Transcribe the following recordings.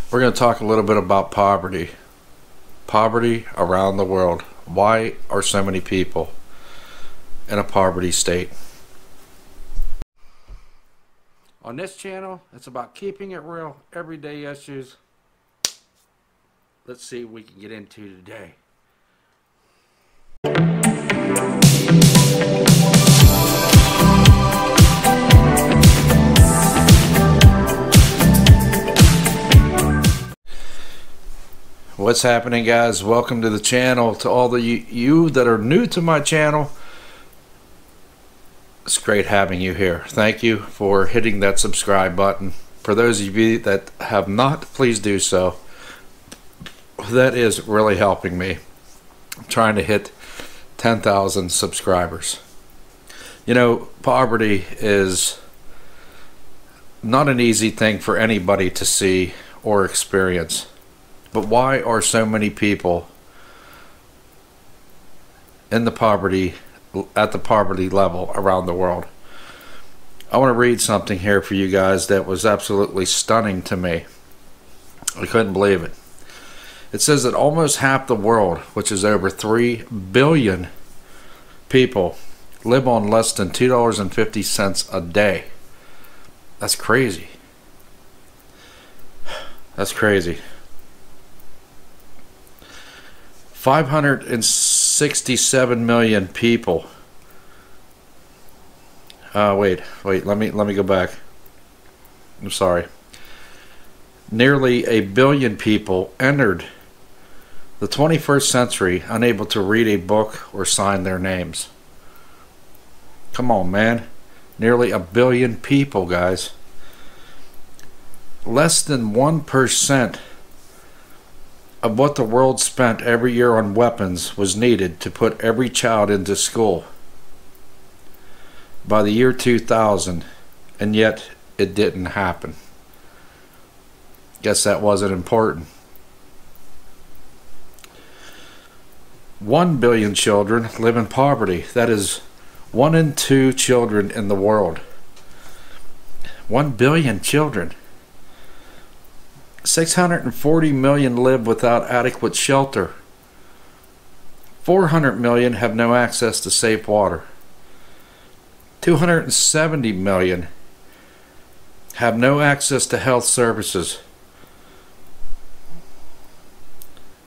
We're going to talk a little bit about poverty. Poverty around the world. Why are so many people in a poverty state? On this channel, it's about keeping it real, everyday issues. Let's see what we can get into today. What's happening, guys? Welcome to the channel. To all the you that are new to my channel, it's great having you here. Thank you for hitting that subscribe button. For those of you that have not, please do so. That is really helping me. I'm trying to hit 10,000 subscribers. You know, poverty is not an easy thing for anybody to see or experience. But why are so many people in the poverty, at the poverty level around the world? I want to read something here for you guys that was absolutely stunning to me. I couldn't believe it. It says that almost half the world, which is over 3 billion people, live on less than $2.50 a day. That's crazy. That's crazy. 567 million people. Wait, let me go back. I'm sorry. Nearly 1 billion people entered the 21st century unable to read a book or sign their names. Come on, man. Nearly 1 billion people, guys. Less than 1% of what the world spent every year on weapons was needed to put every child into school by the year 2000, and yet it didn't happen. Guess that wasn't important. 1 billion children live in poverty. That is 1 in 2 children in the world. 1 billion children. 640 million live without adequate shelter. 400 million have no access to safe water. 270 million have no access to health services.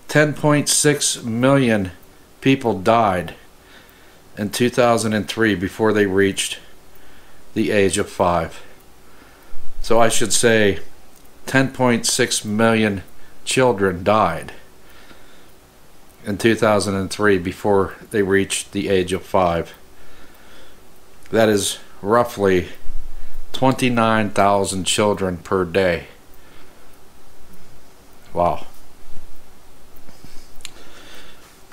10.6 million people died in 2003 before they reached the age of 5. So I should say 10.6 million children died in 2003 before they reached the age of 5. That is roughly 29,000 children per day. Wow.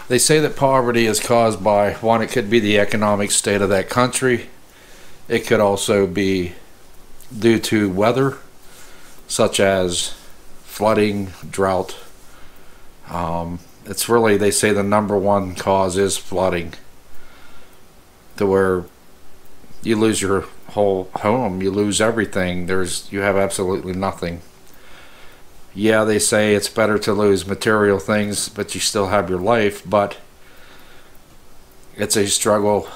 They say that poverty is caused by, one, it could be the economic state of that country. It could also be due to weather, such as flooding, drought. It's really, they say the #1 cause is flooding, to where you lose your whole home, you lose everything. You have absolutely nothing. Yeah, they say it's better to lose material things, but you still have your life. But it's a struggle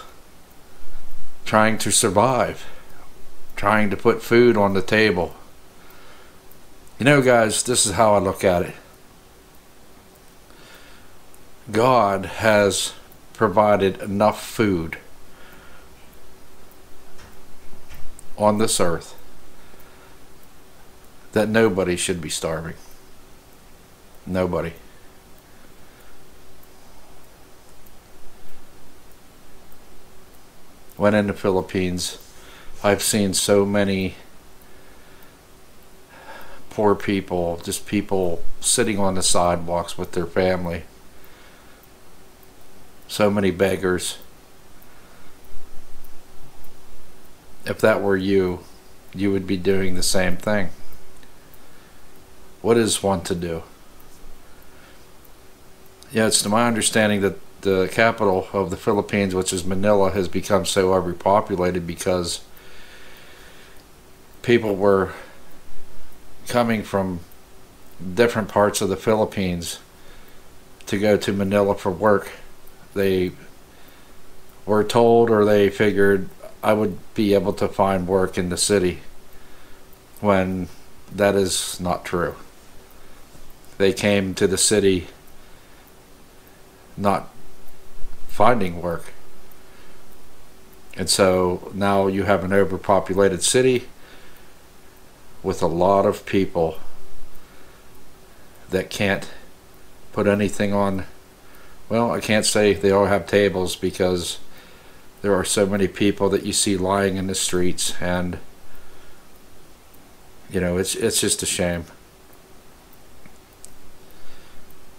trying to survive, trying to put food on the table. You know, guys, this is how I look at it. God has provided enough food on this earth that nobody should be starving. Nobody. When in the Philippines, I've seen so many poor people, just people sitting on the sidewalks with their family. So many beggars. If that were you, you would be doing the same thing. What is one to do? Yeah, it's to my understanding that the capital of the Philippines, which is Manila, has become so overpopulated because people were coming from different parts of the Philippines to go to Manila for work. They were told, or they figured, I would be able to find work in the city, when that is not true. They came to the city not finding work. And so now you have an overpopulated city with a lot of people that can't put anything on. Well, I can't say they all have tables, because there are so many people that you see lying in the streets, and you know, it's just a shame.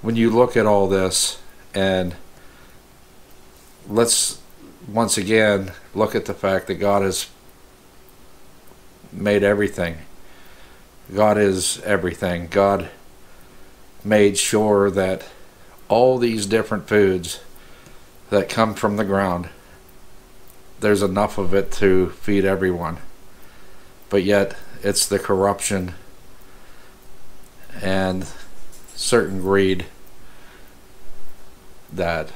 When you look at all this, and let's once again look at the fact that God has made everything. God is everything. God made sure that all these different foods that come from the ground, there's enough of it to feed everyone. But yet it's the corruption and certain greed that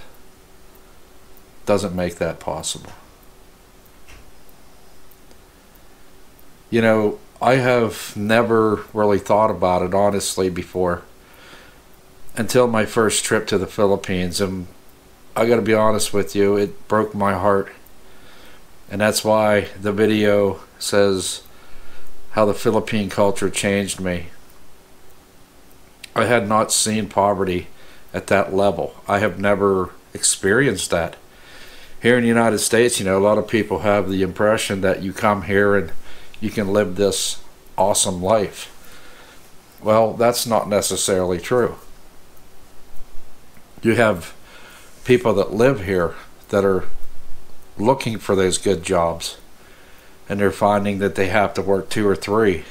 doesn't make that possible. You know, I have never really thought about it honestly before, until my first trip to the Philippines, and I gotta be honest with you, it broke my heart. And that's why the video says how the Philippine culture changed me. I had not seen poverty at that level. I have never experienced that. Here in the United States, you know, a lot of people have the impression that you come here and you can live this awesome life. Well, that's not necessarily true. You have people that live here that are looking for those good jobs, and they're finding that they have to work 2 or 3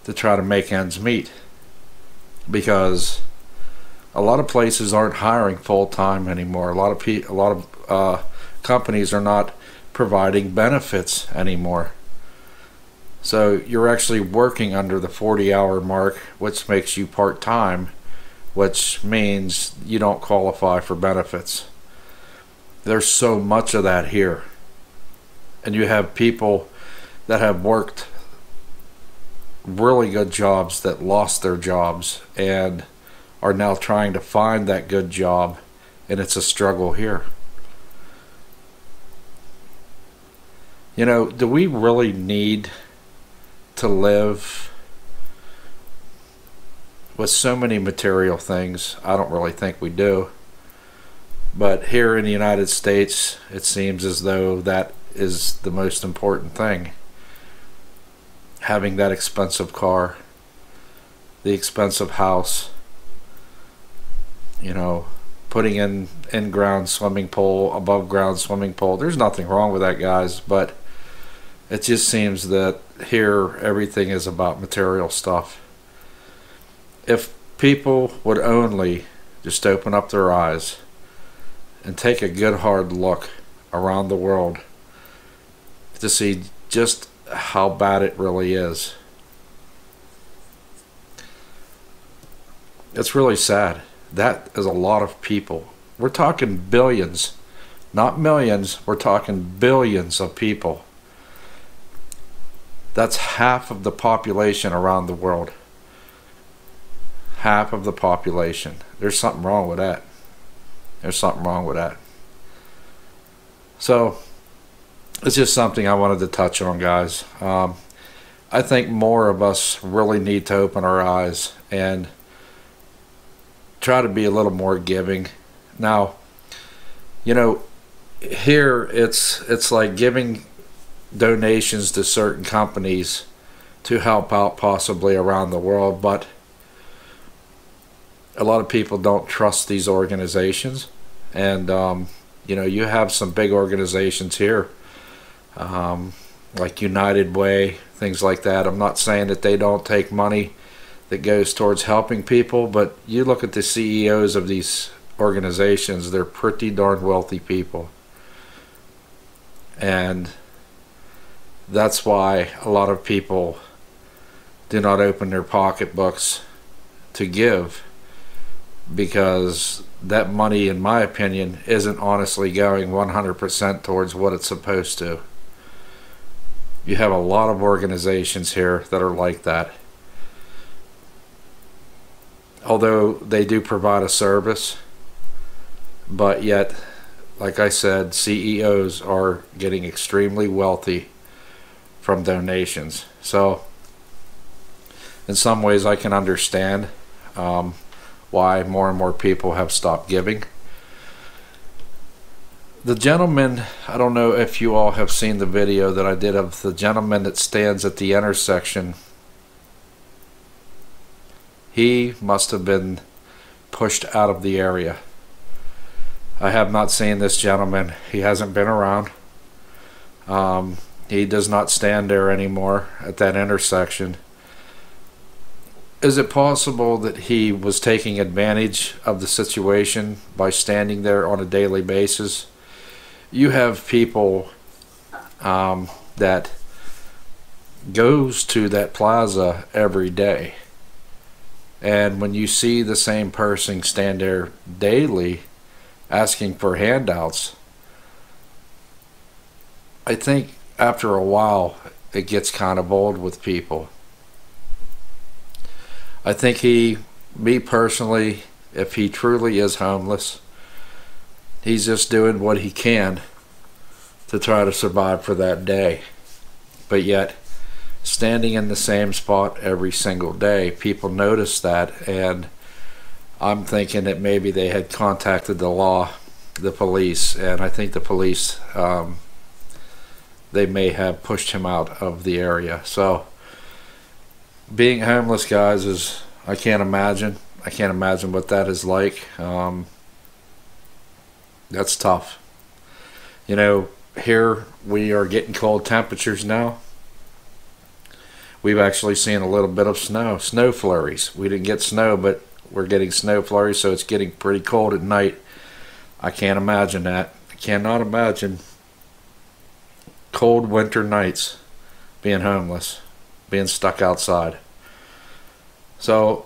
to try to make ends meet, because a lot of places aren't hiring full-time anymore. A lot of companies are not providing benefits anymore. So you're actually working under the 40-hour mark, which makes you part-time, which means you don't qualify for benefits. There's so much of that here. And you have people that have worked really good jobs that lost their jobs and are now trying to find that good job, and it's a struggle here. You know, do we really need to live with so many material things? I don't really think we do. But here in the United States, it seems as though that is the most important thing. Having that expensive car, the expensive house, you know, putting in ground swimming pool, above ground swimming pool. There's nothing wrong with that, guys, but it just seems that here everything is about material stuff. If people would only just open up their eyes and take a good hard look around the world to see just how bad it really is. It's really sad. That is a lot of people. We're talking billions, not millions. We're talking billions of people. That's half of the population around the world. Half of the population. There's something wrong with that. There's something wrong with that. So it's just something I wanted to touch on, guys. I think more of us really need to open our eyes and try to be a little more giving. Now, you know, here it's like giving donations to certain companies to help out possibly around the world, but a lot of people don't trust these organizations. And you know, you have some big organizations here, like United Way, things like that. I'm not saying that they don't take money that goes towards helping people, but you look at the CEOs of these organizations, they're pretty darn wealthy people. And that's why a lot of people do not open their pocketbooks to give, because that money, in my opinion, isn't honestly going 100% towards what it's supposed to. You have a lot of organizations here that are like that. Although they do provide a service, but yet, like I said, CEOs are getting extremely wealthy from donations. So in some ways I can understand why more and more people have stopped giving. The gentleman, I don't know if you all have seen the video that I did of the gentleman that stands at the intersection. He must have been pushed out of the area. I have not seen this gentleman. He hasn't been around. He does not stand there anymore at that intersection. Is it possible that he was taking advantage of the situation by standing there on a daily basis? You have people that goes to that plaza every day, and when you see the same person stand there daily asking for handouts, I think after a while it gets kind of old with people. I think me personally, if he truly is homeless, he's just doing what he can to try to survive for that day. But yet, standing in the same spot every single day, people notice that, and I'm thinking that maybe they had contacted the police, and I think the police, they may have pushed him out of the area. So being homeless, guys, is, I can't imagine what that is like. That's tough. You know, here we are getting cold temperatures now. We've actually seen a little bit of snow flurries. We didn't get snow, but we're getting snow flurries, so it's getting pretty cold at night. I can't imagine that. I cannot imagine cold winter nights being homeless, being stuck outside. So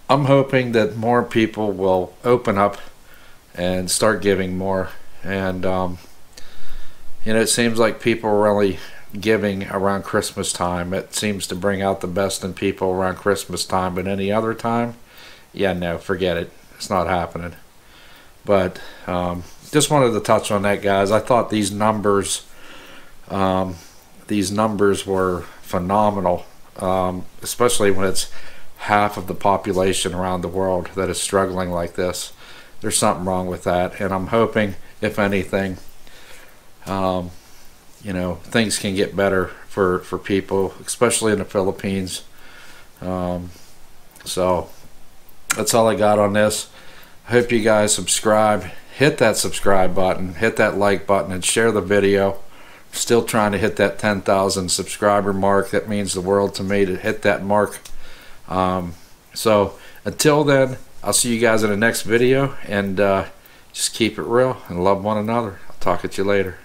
I'm hoping that more people will open up and start giving more. And you know, it seems like people are really giving around Christmas time. It seems to bring out the best in people around Christmas time, but any other time, yeah, no, forget it. It's not happening. But just wanted to touch on that, guys. I thought these numbers were phenomenal, especially when it's half of the population around the world that is struggling like this. There's something wrong with that, and I'm hoping, if anything, you know, things can get better for people, especially in the Philippines. So that's all I got on this. I hope you guys subscribe. Hit that subscribe button, hit that like button, and share the video. Still trying to hit that 10,000 subscriber mark. That means the world to me to hit that mark. So until then, I'll see you guys in the next video, and just keep it real and love one another. I'll talk at you later.